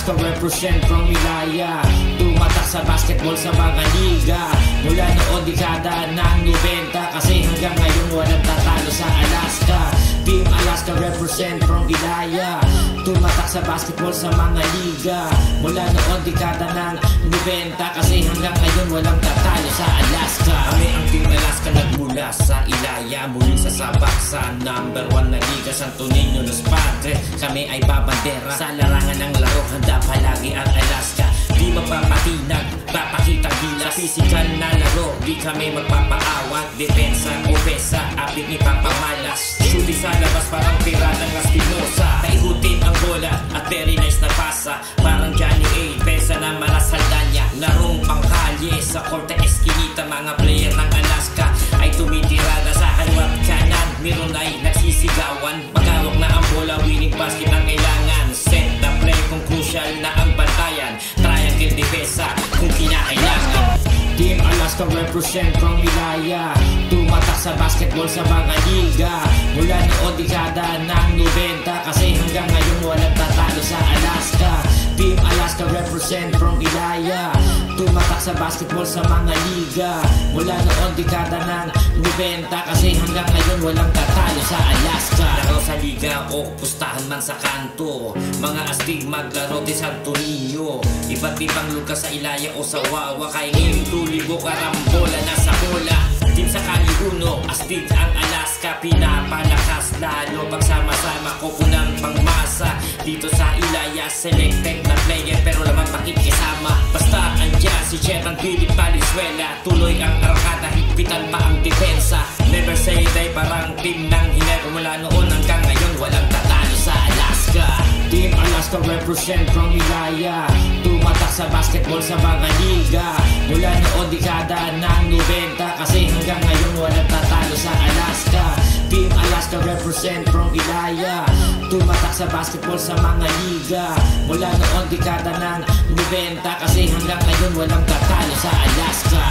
Alaska represent from Ilaya. Tumatak sa basketball sa mga liga. Mula noon dekada ng 90, kasi hanggang ngayon walang tatalo sa Alaska. Team Alaska represent from Ilaya. Tumatak sa basketball sa mga liga. Mula noon dekada ng 90, kasi hanggang ngayon walang tatalo sa Alaska. Kami ang Team Alaska nagmula sa Ilaya. Muling sasabak sa #1 na liga, Santo Niño Los Padres. Kami ay babandera sa larangan ng laro. Handa palagi ang Alaska. Di mapapatinag, papakita gila. Physical na laro, di kami magpapaawat. Depensa o pesa, apit ni papamalas. Shooting sa labas parang piratang Espinosa. Kaihutin ang bola at very nice na pasa. Parang Johnny A, pesa na Malasaldanya. Larong pangkalye sa korte eskinita. Mga player ng Alaska ay tumitirada sa kaliwat kanan. Meron ay nagsisigawan. Pagkawak na ang bola, winning basket ang kailangan. Set the play kung crucial na ang bantayan. Triangle defensa kung kinakailangan. Team Alaska represent from Ilaya. Tumatak sa basketball sa mga liga. Mula noon dekada ng 90, kasi hanggang ngayon walang tatalo sa Alaska. Team Alaska represent from Ilaya. Tumatak sa basketball sa mga liga. Mula noon dekada ng 90, kasi hanggang ngayon walang tatalo sa Alaska. Laro sa liga o pustahan man sa kanto. Mga astig maglaro di Santo Niño. Iba't ibang lugar sa Ilaya o sa Wawa. Kaya ngayon tulibo karambola nasa bola. Team sa Kaliuno, astig ang Alaska. Pinapalakas lalo pagsama-sama ko punang pangmasa. Dito sa Ilaya, selected na player pero lamang pakikisama. Basta andyan si Chetan Philip Valenzuela. Tuloy ang arkada, higpitan pa ang depensa. Never say die, parang team ng Hinero. Mula noon hanggang ngayon walang tatalo sa Alaska. Team Alaska represent from Ilaya. Tumatak sa basketball sa mga liga. Mula noon dekada ng 90, kasi hanggang ngayon walang tatalo sa Alaska. Team Alaska represent from Ilaya. Tumatak sa basketball sa mga liga. Mula noon dekada ng 90, kasi hanggang ngayon walang tatalo sa Alaska.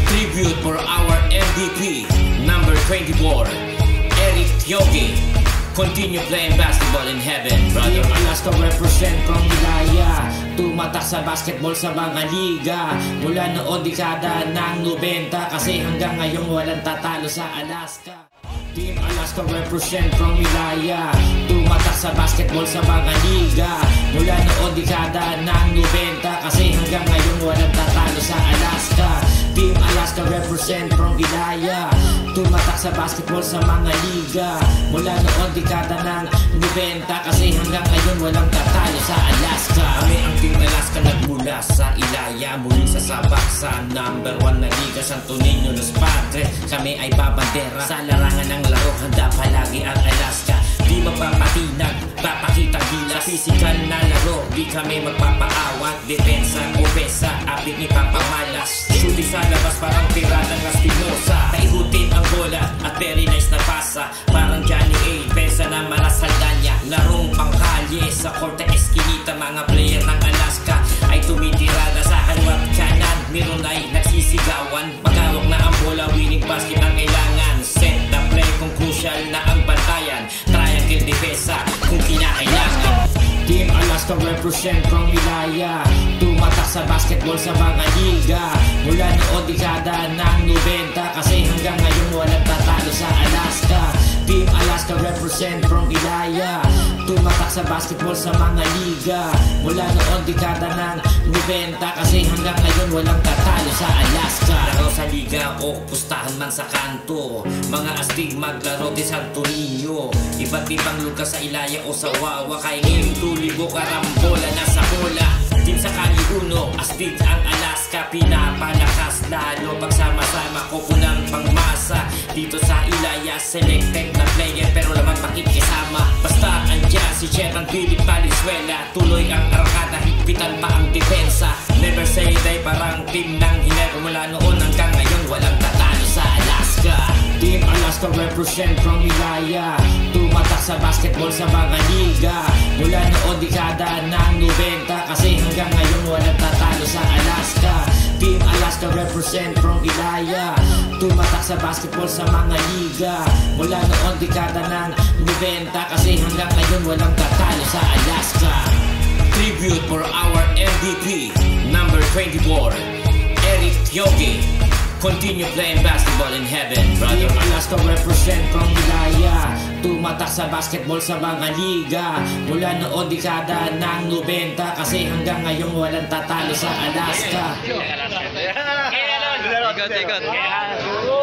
Tribute for our MVP, number 24, Eric Yogi. Continue playing basketball in heaven, brother. Team Alaska represent from Ilaya. Tumatak sa basketball sa mga liga. Mula noon dekada ng 90, kasi hanggang ngayon walang tatalo sa Alaska. Team Alaska represent from Ilaya. Tumatak sa basketball sa mga liga. Mula noon dekada ng 90, kasi hanggang ngayon walang tatalo sa Alaska. Team Alaska represent from Ilaya. Tumatak sa basketball sa mga liga. Mula noon dekada ng 90, kasi hanggang ngayon walang tatalo sa Alaska. Kami ang Team Alaska nagmula sa Ilaya. Muling sasabak sa #1 na liga, Santo Niño Los Padres. Kami ay babandera sa larangan ng laro. Handa palagi ang Alaska. Di mapapatinag, papakita gila. Physical na laro, di kami magpapaawat. Depensa o pesa, apit ni papamalas. Shooting sa labas parang piratang Espinosa. Kaihutin ang bola at very nice na pasa. Parang Johnny A, pesa na Malasaldanya. Larong pangkalye sa korte eskinita. Mga player ng Alaska ay tumitirada sa kaliwat kanan. Meron ay nagsisigawan. Pagkawak na ang bola, winning basket ang kailangan. Set the play kung crucial na ang bantayan. Triangle defensa kung kinakailangan. Team Alaska represent from Ilaya. Tumatak sa basketball sa mga liga. Mula noon dekada ng 90, kasi hanggang ngayon walang tatalo sa Alaska. Team Alaska represent from Ilaya. Tumatak sa basketball sa mga liga. Mula noon dekada ng 90, kasi hanggang ngayon walang tatalo sa Alaska. Laro sa liga o pustahan man sa kanto. Mga astig maglaro di Santo Niño. Iba't ibang lugar sa Ilaya o sa Wawa. Kaya ngayon tulibo karambola nasa bola. Team sa Kaliuno, astig ang Alaska. Pinapalakas lalo pagsama-sama ko punang pangmasa. Dito sa Ilaya, selected na player pero lamang pakikisama. Basta andyan si Chetan Philip Valenzuela. Tuloy ang arkada, higpitan pa ang depensa. Never say die, parang team ng Hinero. Mula noon hanggang ngayon walang tatalo sa Alaska. Team Alaska represent from Ilaya. Tumatak sa basketball sa mga liga. Mula noon dekada ng 90, kasi hanggang ngayon walang tatalo sa Alaska. Team Alaska represent from Ilaya. Tumatak sa basketball sa mga liga. Mula noon dekada ng 90, kasi hanggang ngayon walang tatalo sa Alaska. Tribute for our MVP, number 24, Eric Yogi. Continue playing basketball in heaven, brother. Team Alaska represent from Ilaya. Tumatak sa basketball sa mga liga. Mula noon dekada ng 90, kasi hanggang ngayon walang tatalo sa Alaska. Ikot.